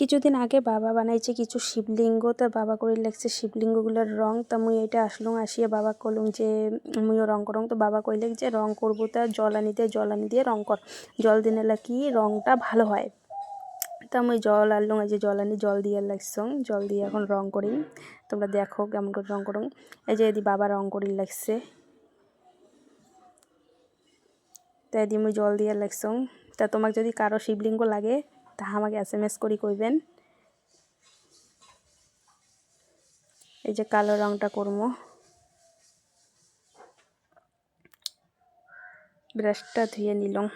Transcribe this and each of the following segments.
কিছুদিন আগে বাবা বানাইছে কিছু শিবলিঙ্গ, তো বাবা করে লাগছে শিবলিঙ্গগুলোর রং। তা মুই এটা আসলুম, আসিয়া বাবা কলুম যে মুইও রং করং। তো বাবা কইলে যে রং করবো, তা জল আনি দিয়ে রং কর, জল দিনে কি রংটা ভালো হয়। তা মুই জল আনলুম, এই যে জল আনি জল দিয়ে লাগছং, জল দিয়ে এখন রং করি। তোমরা দেখো কেমন করে রং করং। এই যে এদি বাবা রং করি লাগছে, তা এদি মুই জল দিয়ে লাগছং। তা তোমাকে যদি কারো শিবলিঙ্গ লাগে তা আমাকে SMS করি কইবেন। এই যে কালো রংটা করবো, ব্রাশটা ধুয়ে নিলাম।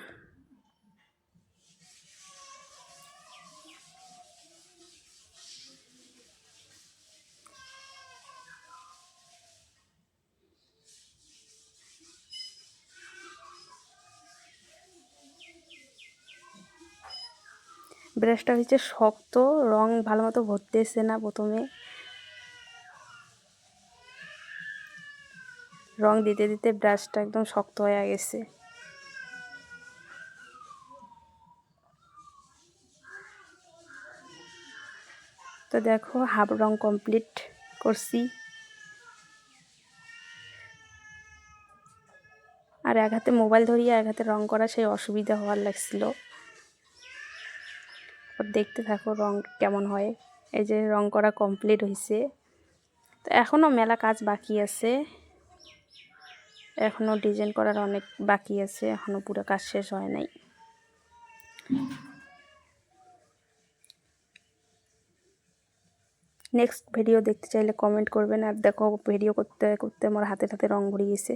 ব্রাশটা হচ্ছে শক্ত, রং ভালো মতো ভরতেছে না। প্রথমে রং দিতে দিতে ব্রাশটা একদম শক্ত হয়ে গেছে। তো দেখো হাফ রং কমপ্লিট করছি। আর এক হাতে মোবাইল ধরিয়ে এক হাতে রং করা সেই অসুবিধা হওয়ার লাগছিল। দেখতে থাকো রং কেমন হয়। এই যে রং করা কমপ্লিট হয়েছে। তো এখনও মেলা কাজ বাকি আছে, এখনও ডিজাইন করার অনেক বাকি আছে, এখনও পুরো কাজ শেষ হয় নাই। নেক্সট ভিডিও দেখতে চাইলে কমেন্ট করবেন। আর দেখো ভিডিও করতে করতে আমার হাতে রং ভরে গেছে।